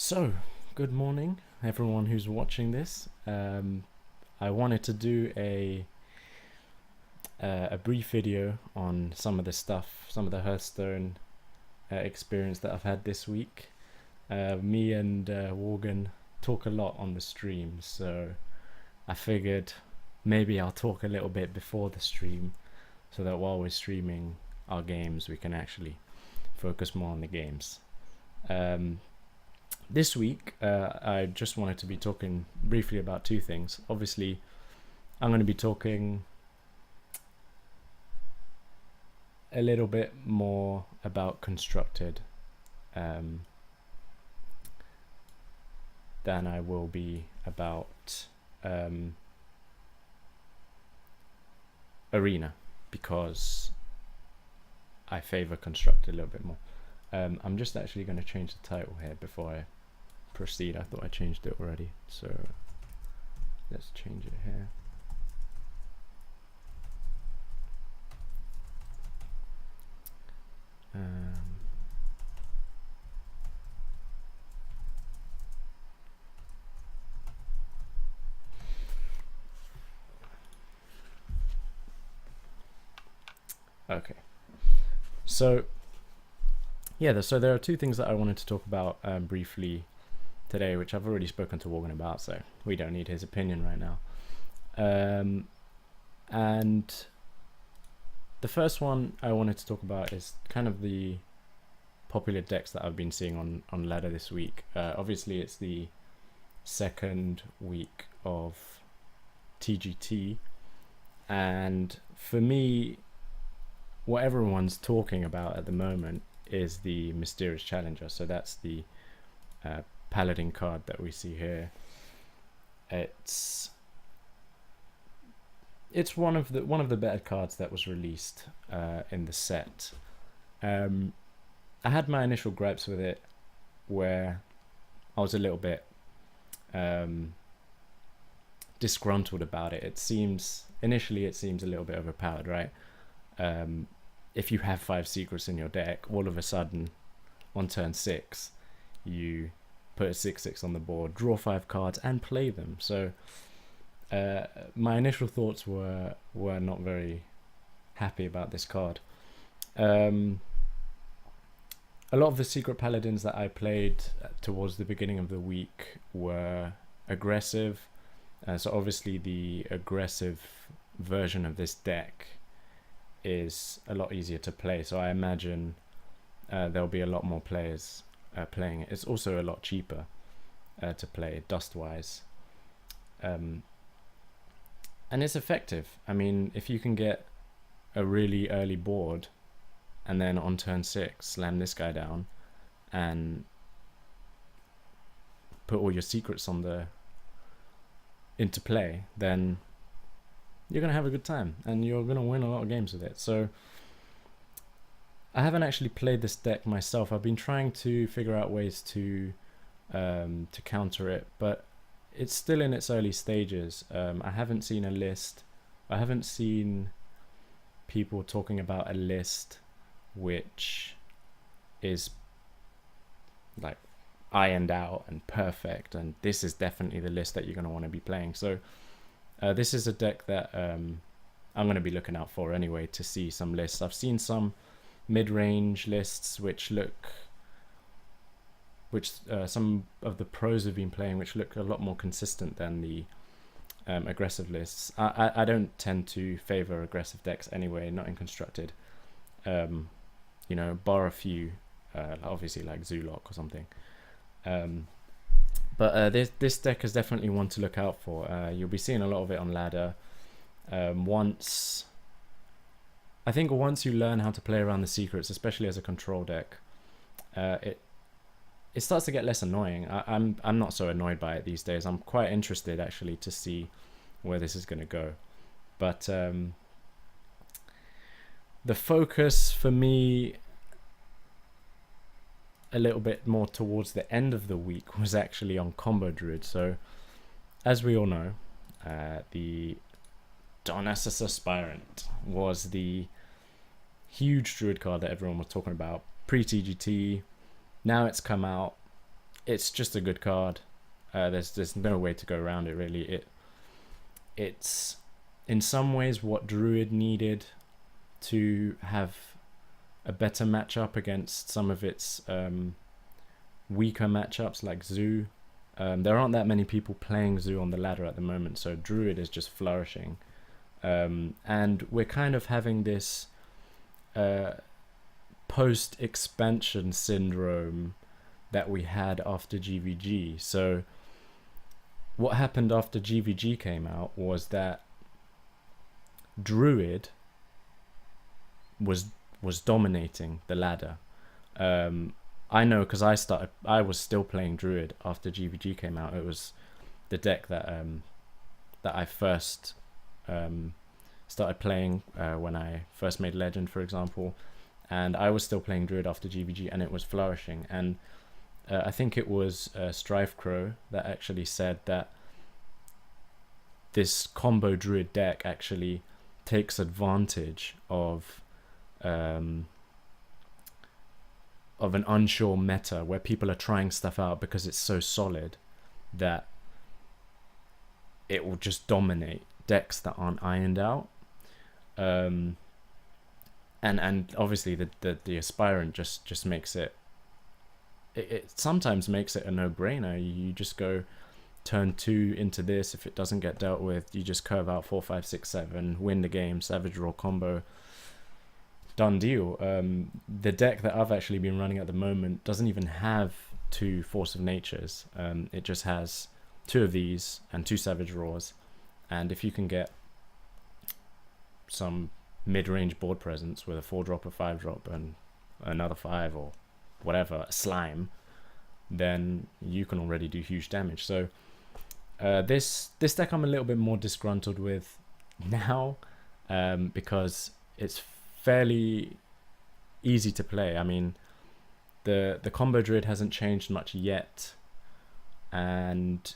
So, good morning, everyone who's watching this. I wanted to do a brief video on some of the stuff, some of the Hearthstone experience that I've had this week. Me and Morgan talk a lot on the stream, so I figured maybe I'll talk a little bit before the stream, so that while we're streaming our games, we can actually focus more on the games. This week, I just wanted to be talking briefly about two things. Obviously, I'm going to be talking a little bit more about constructed than I will be about arena, because I favor constructed a little bit more. I'm just actually going to change the title here before I proceed. I thought I changed it already, so let's change it here. Okay, so yeah, so there are two things that I wanted to talk about briefly today, which I've already spoken to Morgan about, so we don't need his opinion right now. And the first one I wanted to talk about is kind of the popular decks that I've been seeing on ladder this week. Obviously, it's the second week of TGT, and for me, what everyone's talking about at the moment is the Mysterious Challenger. So that's the Paladin card that we see here. It's one of the better cards that was released in the set. I had my initial gripes with it, where I was a little bit disgruntled about it. Initially it seems a little bit overpowered, right? If you have 5 secrets in your deck, all of a sudden on turn 6 you put a 6/6 on the board, draw 5 cards and play them. So my initial thoughts were not very happy about this card. A lot of the secret paladins that I played towards the beginning of the week were aggressive, so obviously the aggressive version of this deck is a lot easier to play, so I imagine there'll be a lot more players playing it. It's also a lot cheaper to play dust wise, and it's effective. I mean, if you can get a really early board and then on turn 6 slam this guy down and put all your secrets into play, then you're going to have a good time and you're going to win a lot of games with it. So I haven't actually played this deck myself. I've been trying to figure out ways to counter it, but it's still in its early stages. I haven't seen a list. I haven't seen people talking about a list which is like ironed out and perfect, and this is definitely the list that you're going to want to be playing. So this is a deck that I'm going to be looking out for anyway, to see some lists. I've seen some mid-range lists which some of the pros have been playing, which look a lot more consistent than the aggressive lists. I don't tend to favor aggressive decks anyway, not in constructed. Bar a few, obviously like Zoolock or something. But this deck is definitely one to look out for. You'll be seeing a lot of it on ladder. Once you learn how to play around the secrets, especially as a control deck, it starts to get less annoying. I'm not so annoyed by it these days. I'm quite interested actually to see where this is going to go. But the focus for me a little bit more towards the end of the week was actually on Combo Druid. So as we all know, the Darnassus Aspirant was the huge Druid card that everyone was talking about pre-TGT. Now it's come out. it's just a good card. There's no way to go around it really. It's in some ways what Druid needed to have a better matchup against some of its weaker matchups like Zoo. There aren't that many people playing Zoo on the ladder at the moment, so Druid is just flourishing. And we're kind of having this post-expansion syndrome that we had after GVG. So what happened after GVG came out was that Druid was dominating the ladder. I know because I was still playing Druid after GVG came out. It was the deck that I first started playing when I first made Legend, for example, and I was still playing Druid after GVG, and it was flourishing. And I think it was Strife Crow that actually said that this combo Druid deck actually takes advantage of an unsure meta where people are trying stuff out because it's so solid that it will just dominate decks that aren't ironed out. And obviously the aspirant just makes it sometimes makes it a no-brainer. You just go turn 2 into this. If it doesn't get dealt with, you just curve out 4, 5, 6, 7, win the game, Savage Raw combo, done deal. The deck that I've actually been running at the moment doesn't even have 2 Force of Natures. It just has 2 of these and 2 Savage Raws, and if you can get some mid-range board presence with a 4-drop or 5-drop and another 5 or whatever, a slime, then you can already do huge damage. So this deck I'm a little bit more disgruntled with now, because it's fairly easy to play. I mean, the combo Druid hasn't changed much yet, and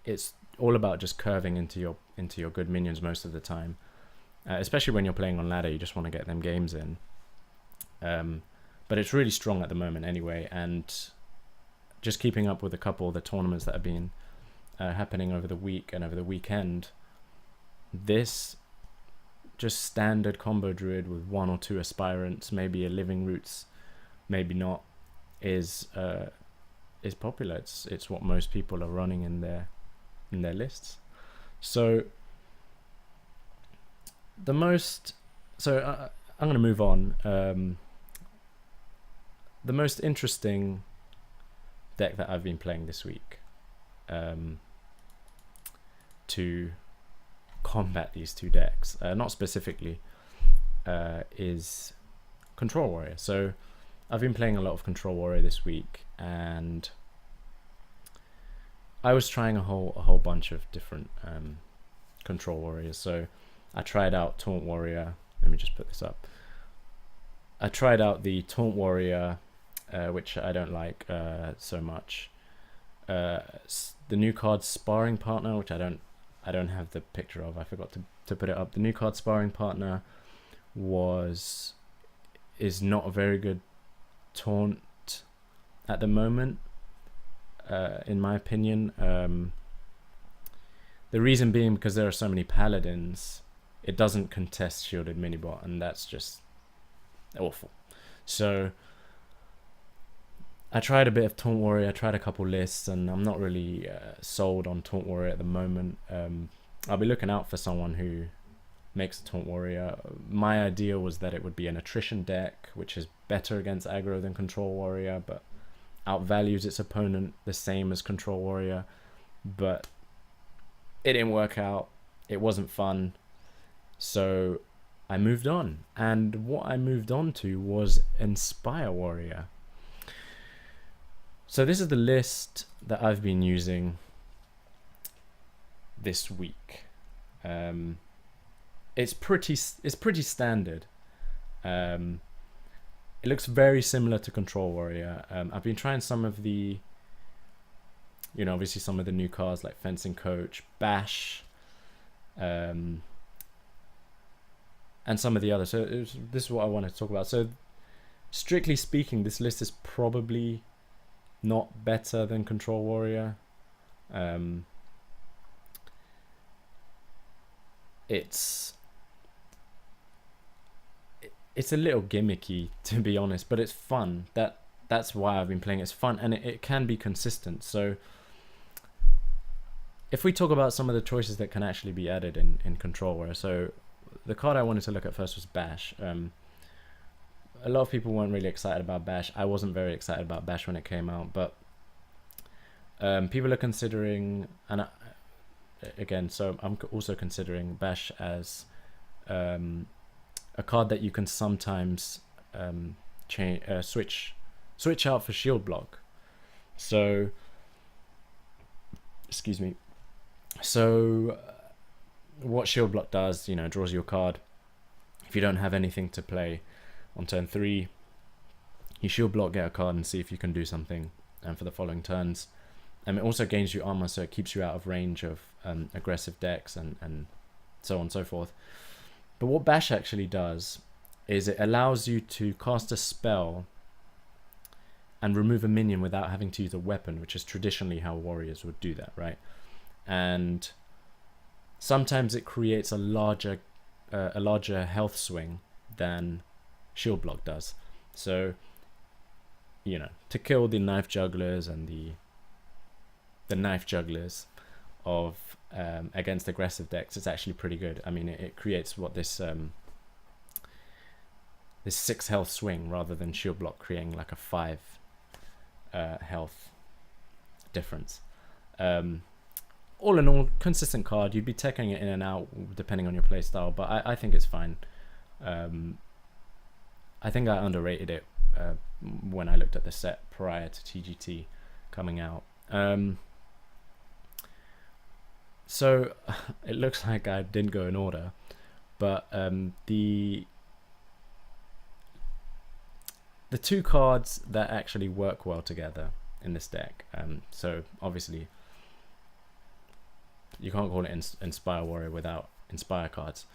it's all about just curving into your good minions most of the time, especially when you're playing on ladder. You just want to get them games in. But it's really strong at the moment anyway, and just keeping up with a couple of the tournaments that have been happening over the week and over the weekend, this just standard combo Druid with 1 or 2 aspirants, maybe a Living Roots, maybe not, is popular. It's what most people are running in their lists. So I'm going to move on. The most interesting deck that I've been playing this week to combat these 2 decks, not specifically, is Control Warrior. So I've been playing a lot of Control Warrior this week, and I was trying a whole bunch of different Control Warriors. So I tried out Taunt Warrior. Let me just put this up. I tried out the Taunt Warrior, which I don't like so much. The new card Sparring Partner, which I don't have the picture of. I forgot to put it up. The new card Sparring Partner is not a very good taunt at the moment, in my opinion. The reason being because there are so many paladins, it doesn't contest shielded minibot, and that's just awful. So I tried a bit of Taunt Warrior, I tried a couple lists, and I'm not really sold on Taunt Warrior at the moment. I'll be looking out for someone who makes a Taunt Warrior. My idea was that it would be an attrition deck, which is better against aggro than Control Warrior, but outvalues its opponent the same as Control Warrior. But it didn't work out. It wasn't fun. So I moved on. And what I moved on to was Inspire Warrior. So this is the list that I've been using this week. It's pretty standard. It looks very similar to Control Warrior. I've been trying some of the, obviously some of the new cards like Fencing Coach, Bash, and some of the others. So this is what I want to talk about. So strictly speaking, this list is probably not better than Control Warrior. It's a little gimmicky, to be honest, but it's fun. That's why I've been playing. It's fun, and it can be consistent. So if we talk about some of the choices that can actually be added in Control Warrior, so the card I wanted to look at first was Bash. A lot of people weren't really excited about Bash. I wasn't very excited about Bash when it came out, but people are considering, and again, so I'm also considering Bash as a card that you can sometimes switch out for shield block. So, excuse me. So, what shield block does, draws you a card. If you don't have anything to play on turn 3, you shield block, get a card, and see if you can do something for the following turns. It also gains you armor, so it keeps you out of range of aggressive decks and so on and so forth. But what Bash actually does is it allows you to cast a spell and remove a minion without having to use a weapon, which is traditionally how warriors would do that, right? And sometimes it creates a larger health swing than shield block does. So, to kill the knife jugglers and the knife jugglers of against aggressive decks, it's actually pretty good. I mean, it creates this 6 health swing rather than shield block creating like a 5 health difference. All in all, consistent card. You'd be taking it in and out depending on your playstyle, but I think it's fine. I think I underrated it when I looked at the set prior to TGT coming out. So it looks like I didn't go in order, but the 2 cards that actually work well together in this deck, so obviously you can't call it Inspire Warrior without Inspire cards.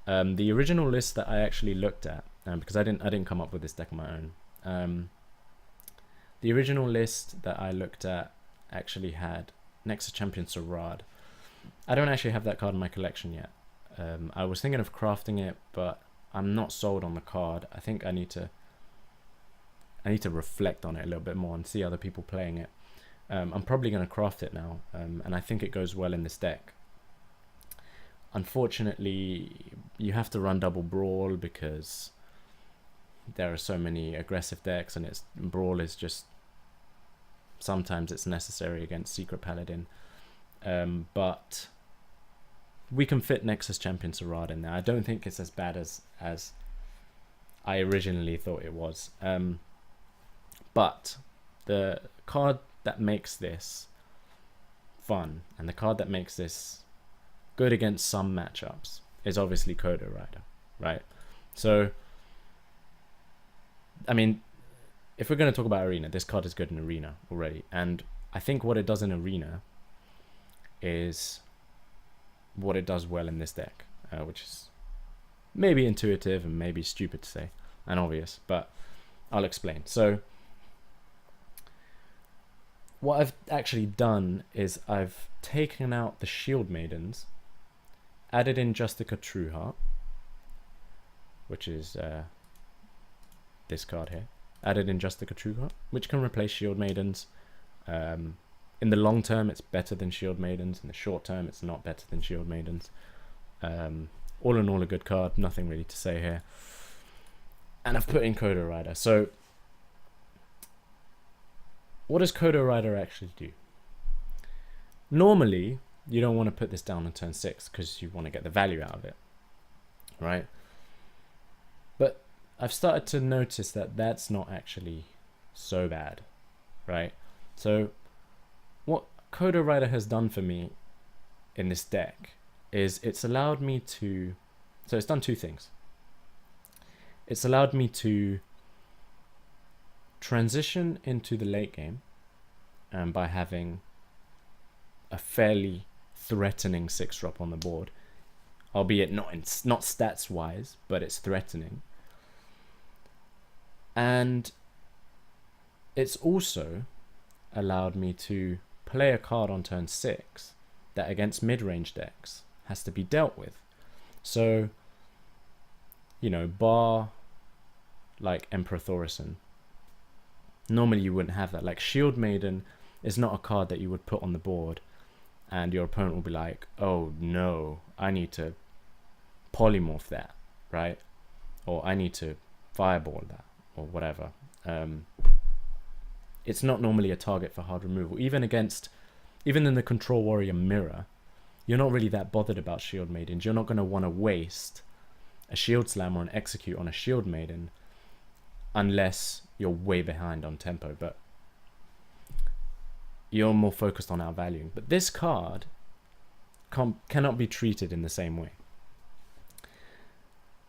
The original list that I actually looked at, because I didn't come up with this deck on my own. The original list that I looked at actually had Nexus Champion Sarad. I don't actually have that card in my collection yet. I was thinking of crafting it, but I'm not sold on the card. I think I need to reflect on it a little bit more and see other people playing it. I'm probably going to craft it now, and I think it goes well in this deck. Unfortunately, you have to run double Brawl because there are so many aggressive decks, and Brawl is just, sometimes it's necessary against Secret Paladin. But we can fit Nexus Champion Sarad in there. I don't think it's as bad as I originally thought it was. But the card that makes this fun and the card that makes this good against some matchups is obviously Coda Rider, right? So, I mean, if we're going to talk about Arena, this card is good in Arena already. And I think what it does in Arena is what it does well in this deck, which is maybe intuitive and maybe stupid to say and obvious, but I'll explain. So what I've actually done is I've taken out the Shield Maidens, added in Justica Trueheart, which is this card here, added in Justica Trueheart, which can replace Shield Maidens. In the long term, it's better than Shield Maidens. In the short term, it's not better than Shield Maidens. All in all, a good card. Nothing really to say here. And I've put in Coda Rider. So, what does Coda Rider actually do? Normally, you don't want to put this down on turn 6 because you want to get the value out of it, right? But I've started to notice that that's not actually so bad, right? So what Coda Rider has done for me in this deck is it's allowed me to, so it's done 2 things. It's allowed me to transition into the late game by having a fairly threatening 6-drop on the board, albeit not stats wise, but it's threatening. And it's also allowed me to play a card on turn 6 that against mid-range decks has to be dealt with. So, you know, bar like Emperor Thaurissan, normally you wouldn't have that. Like Shield Maiden is not a card that you would put on the board and your opponent will be like, oh no, I need to polymorph that, right? Or I need to fireball that, or whatever. It's not normally a target for hard removal. Even in the Control Warrior mirror, you're not really that bothered about Shield Maidens. You're not going to want to waste a Shield Slam or an Execute on a Shield Maiden unless you're way behind on tempo, but you're more focused on outvaluing. But this card cannot be treated in the same way.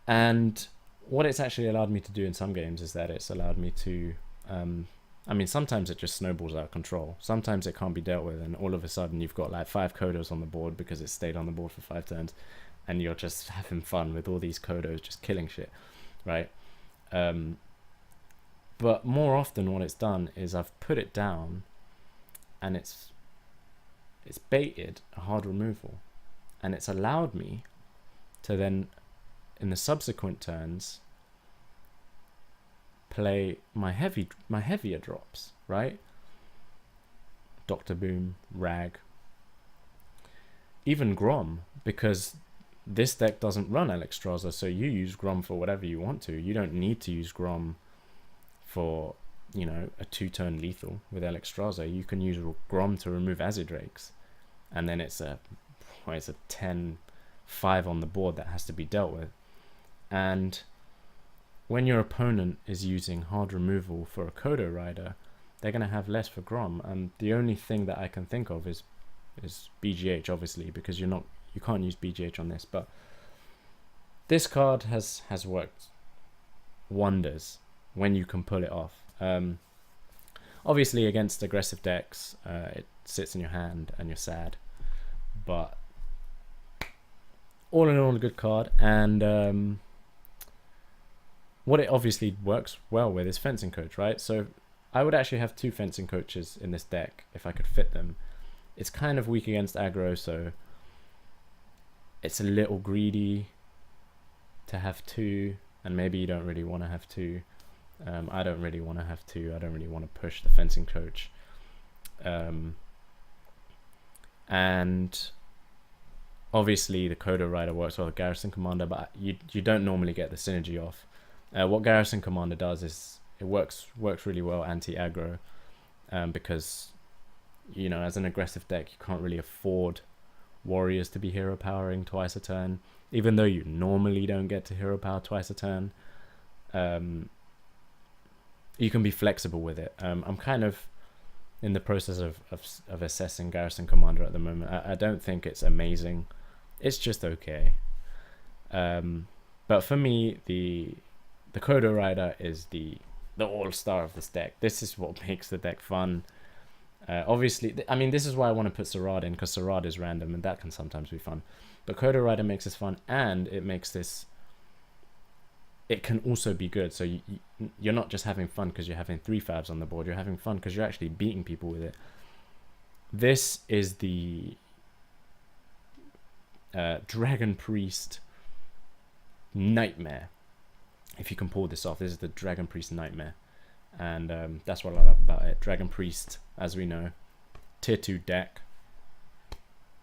And what it's actually allowed me to do in some games is that it's allowed me to sometimes it just snowballs out of control. Sometimes it can't be dealt with, and all of a sudden you've got like 5 Kodos on the board because it stayed on the board for 5 turns, and you're just having fun with all these Kodos just killing shit, right? But more often what it's done is I've put it down and it's baited a hard removal, and it's allowed me to then in the subsequent turns play my heavier drops, right? Dr. Boom, Rag, even Grom, because this deck doesn't run Alexstrasza, so you use Grom for whatever you want to. You don't need to use Grom for, you know, a 2-turn lethal with Alexstrasza. You can use Grom to remove Azidrakes, and then it's a 10-5 on the board that has to be dealt with. And when your opponent is using hard removal for a Kodo Rider, they're going to have less for Grom. And the only thing that I can think of is BGH, obviously, because you can't use BGH on this. But this card has worked wonders when you can pull it off. Obviously, against aggressive decks, it sits in your hand and you're sad. But all in all, a good card. And what it obviously works well with is Fencing Coach, right? So I would actually have 2 Fencing Coaches in this deck if I could fit them. It's kind of weak against aggro, so it's a little greedy to have 2, and maybe you don't really want to have 2. I don't really want to have 2. I don't really want to push the Fencing Coach. And obviously the Kodo Rider works well with Garrison Commander, but you don't normally get the synergy off. What Garrison Commander does is it works really well anti-aggro, because, you know, as an aggressive deck, you can't really afford warriors to be hero powering twice a turn, even though you normally don't get to hero power twice a turn. You can be flexible with it. I'm kind of in the process of assessing Garrison Commander at the moment. I don't think it's amazing. It's just okay. But for me, the Kodo Rider is the all-star of this deck. This is what makes the deck fun. Obviously, I mean, this is why I want to put Sarad in, because Sarad is random and that can sometimes be fun. But Kodo Rider makes this fun, and it makes this... It can also be good. So you're not just having fun because you're having 3 fabs on the board. You're having fun because you're actually beating people with it. This is the Dragon Priest Nightmare. If you can pull this off, this is the Dragon Priest Nightmare. And that's what I love about it. Dragon Priest, as we know, tier 2 deck.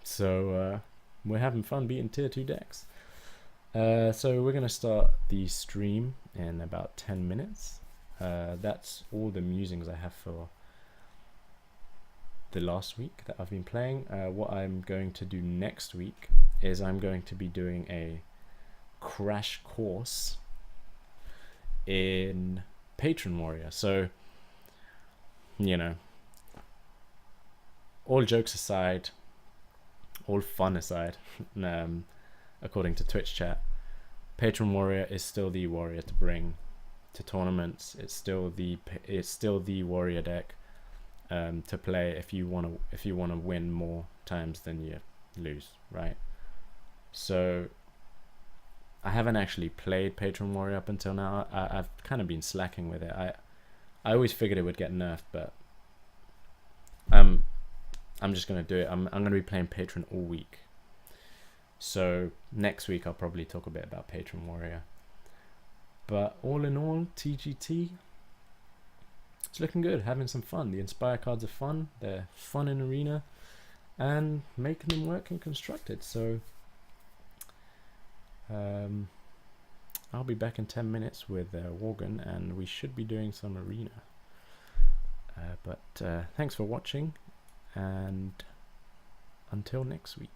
So we're having fun beating tier 2 decks. So we're going to start the stream in about 10 minutes. That's all the musings I have for the last week that I've been playing. What I'm going to do next week is I'm going to be doing a crash course in Patron Warrior. So, you know, all jokes aside, all fun aside, according to Twitch chat, Patron Warrior is still the warrior to bring to tournaments. It's still the warrior deck to play if you want to win more times than you lose, right? So I haven't actually played Patron Warrior up until now. I've kind of been slacking with it. I always figured it would get nerfed, but I'm just gonna do it. I'm gonna be playing Patron all week. So next week I'll probably talk a bit about Patron Warrior. But all in all, TGT, it's looking good. Having some fun. The Inspire cards are fun. They're fun in Arena, and making them work in Constructed. So I'll be back in 10 minutes with Worgen, and we should be doing some Arena. But thanks for watching, and until next week.